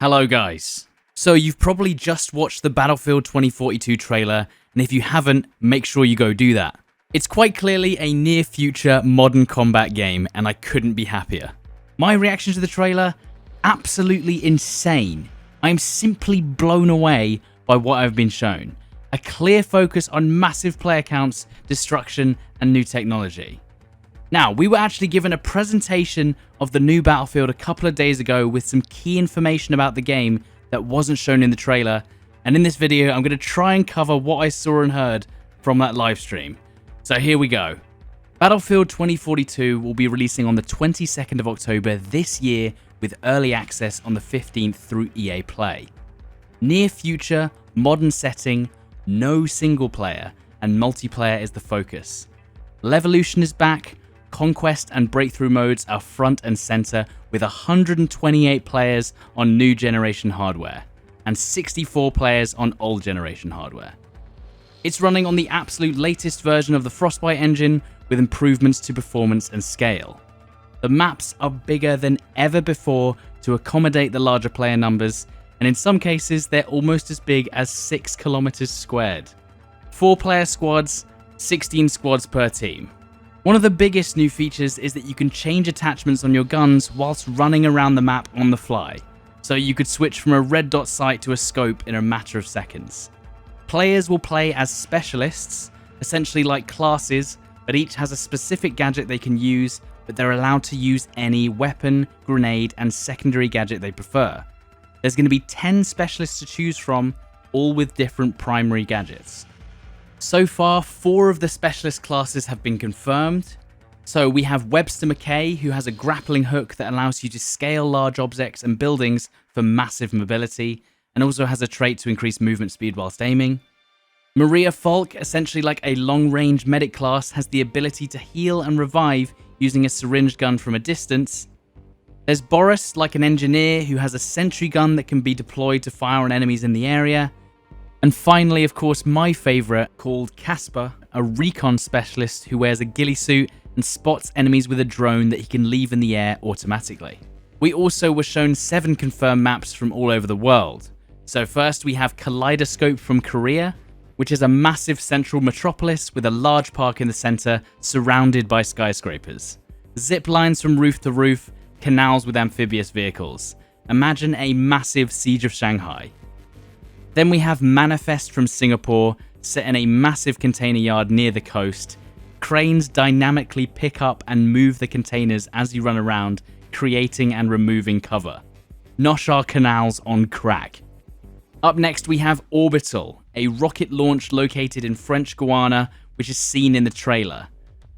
Hello guys. So you've probably just watched the Battlefield 2042 trailer, and if you haven't, make sure you go do that. It's quite clearly a near future modern combat game, and I couldn't be happier. My reaction to the trailer? Absolutely insane. I'm simply blown away by what I've been shown. A clear focus on massive player counts, destruction, and new technology. Now, we were actually given a presentation of the new Battlefield a couple of days ago with some key information about the game that wasn't shown in the trailer, and in this video I'm going to try and cover what I saw and heard from that live stream. So here we go. Battlefield 2042 will be releasing on the 22nd of October this year with early access on the 15th through EA Play. Near future, modern setting, no single player, and multiplayer is the focus. Levolution is back. Conquest and breakthrough modes are front and center with 128 players on new generation hardware and 64 players on old generation hardware. It's running on the absolute latest version of the Frostbite engine with improvements to performance and scale. The maps are bigger than ever before to accommodate the larger player numbers, and in some cases they're almost as big as 6 kilometers squared. 4-player squads, 16 squads per team. One of the biggest new features is that you can change attachments on your guns whilst running around the map on the fly, so you could switch from a red dot sight to a scope in a matter of seconds. Players will play as specialists, essentially like classes, but each has a specific gadget they can use, but they're allowed to use any weapon, grenade, and secondary gadget they prefer. There's going to be 10 specialists to choose from, all with different primary gadgets. So far, 4 of the specialist classes have been confirmed. So we have Webster McKay, who has a grappling hook that allows you to scale large objects and buildings for massive mobility, and also has a trait to increase movement speed whilst aiming. Maria Falk, essentially like a long-range medic class, has the ability to heal and revive using a syringe gun from a distance. There's Boris, like an engineer, who has a sentry gun that can be deployed to fire on enemies in the area. And finally, of course, my favourite, called Casper, a recon specialist who wears a ghillie suit and spots enemies with a drone that he can leave in the air automatically. We also were shown 7 confirmed maps from all over the world. So first we have Kaleidoscope from Korea, which is a massive central metropolis with a large park in the centre surrounded by skyscrapers. Zip lines from roof to roof, canals with amphibious vehicles. Imagine a massive Siege of Shanghai. Then we have Manifest from Singapore, set in a massive container yard near the coast. Cranes dynamically pick up and move the containers as you run around, creating and removing cover. Noshar canals on crack. Up next we have Orbital, a rocket launch located in French Guiana, which is seen in the trailer.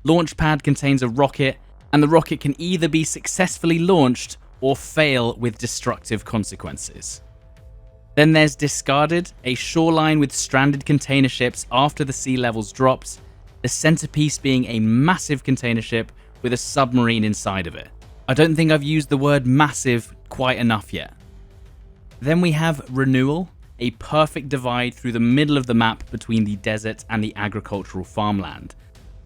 Launch pad contains a rocket, and the rocket can either be successfully launched or fail with destructive consequences. Then there's Discarded, a shoreline with stranded container ships after the sea levels dropped, the centerpiece being a massive container ship with a submarine inside of it. I don't think I've used the word massive quite enough yet. Then we have Renewal, a perfect divide through the middle of the map between the desert and the agricultural farmland.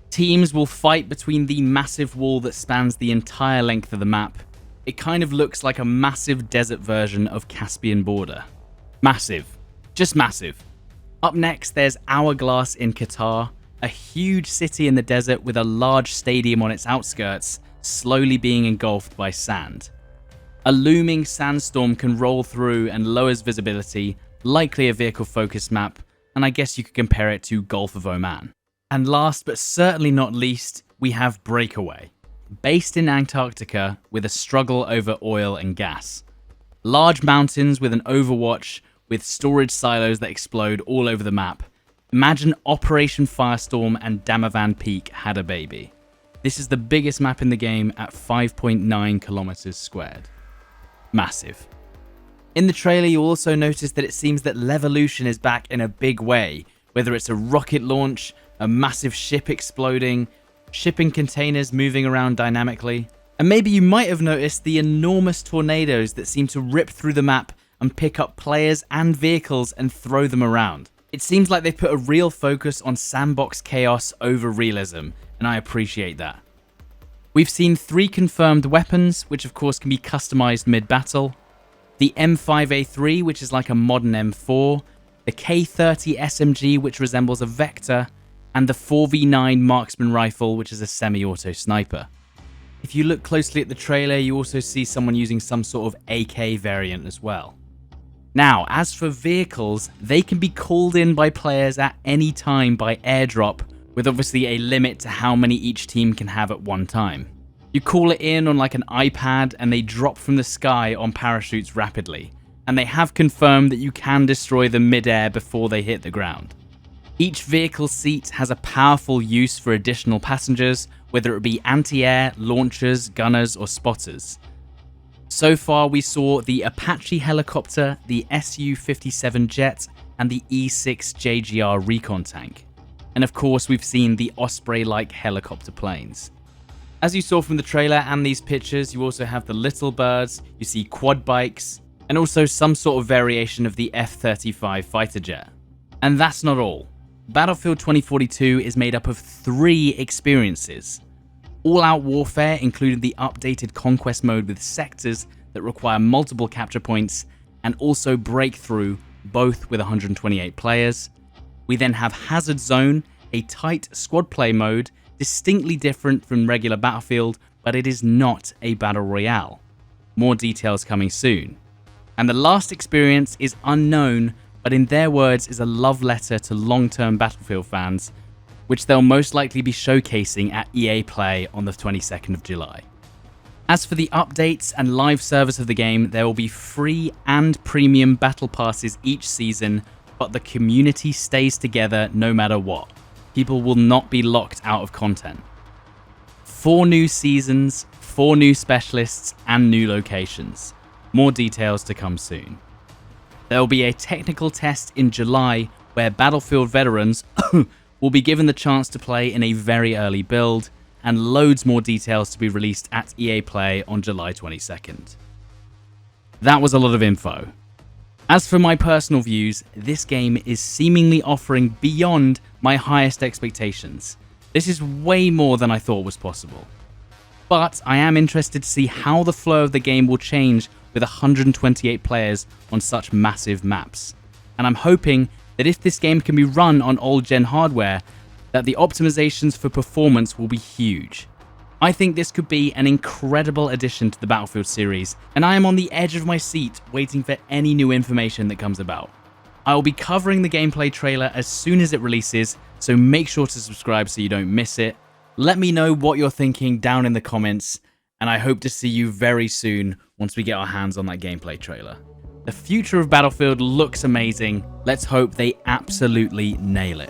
Teams will fight between the massive wall that spans the entire length of the map. It kind of looks like a massive desert version of Caspian Border. Massive. Just massive. Up next, there's Hourglass in Qatar, a huge city in the desert with a large stadium on its outskirts, slowly being engulfed by sand. A looming sandstorm can roll through and lowers visibility, likely a vehicle-focused map, and I guess you could compare it to Gulf of Oman. And last but certainly not least, we have Breakaway, based in Antarctica with a struggle over oil and gas. Large mountains with an overwatch, with storage silos that explode all over the map. Imagine Operation Firestorm and Damavand Peak had a baby. This is the biggest map in the game at 5.9 kilometers squared. Massive. In the trailer you'll also notice that it seems that Levolution is back in a big way, whether it's a rocket launch, a massive ship exploding, shipping containers moving around dynamically. And maybe you might have noticed the enormous tornadoes that seem to rip through the map and pick up players and vehicles and throw them around. It seems like they put a real focus on sandbox chaos over realism, and I appreciate that. We've seen 3 confirmed weapons, which of course can be customized mid-battle. the M5A3, which is like a modern M4, the K30 SMG, which resembles a Vector, and the 4v9 marksman rifle, which is a semi-auto sniper. If you look closely at the trailer, you also see someone using some sort of AK variant as well. Now, as for vehicles, they can be called in by players at any time by airdrop, with obviously a limit to how many each team can have at one time. You call it in on like an iPad and they drop from the sky on parachutes rapidly, and they have confirmed that you can destroy them mid-air before they hit the ground. Each vehicle seat has a powerful use for additional passengers, whether it be anti-air, launchers, gunners, or spotters. So far we saw the Apache helicopter, the Su-57 jet, and the E-6 JGR recon tank. And of course we've seen the Osprey-like helicopter planes. As you saw from the trailer and these pictures, you also have the Little Birds, you see quad bikes, and also some sort of variation of the F-35 fighter jet. And that's not all. Battlefield 2042 is made up of 3 experiences. All-out warfare included the updated conquest mode with sectors that require multiple capture points, and also breakthrough, both with 128 players. We then have Hazard Zone, a tight squad play mode, distinctly different from regular Battlefield, but it is not a Battle Royale. More details coming soon. And the last experience is unknown, but in their words is a love letter to long-term Battlefield fans, which they'll most likely be showcasing at EA Play on the 22nd of July. As for the updates and live service of the game, there will be free and premium battle passes each season, but the community stays together no matter what. People will not be locked out of content. 4 new seasons, 4 new specialists, and new locations. More details to come soon. There will be a technical test in July where Battlefield veterans will be given the chance to play in a very early build, and loads more details to be released at EA Play on July 22nd. That was a lot of info. As for my personal views, this game is seemingly offering beyond my highest expectations. This is way more than I thought was possible. But I am interested to see how the flow of the game will change with 128 players on such massive maps. And I'm hoping that if this game can be run on old gen hardware, that the optimizations for performance will be huge. I think this could be an incredible addition to the Battlefield series, and I am on the edge of my seat waiting for any new information that comes about. I will be covering the gameplay trailer as soon as it releases, so make sure to subscribe so you don't miss it. Let me know what you're thinking down in the comments, and I hope to see you very soon once we get our hands on that gameplay trailer. The future of Battlefield looks amazing. Let's hope they absolutely nail it.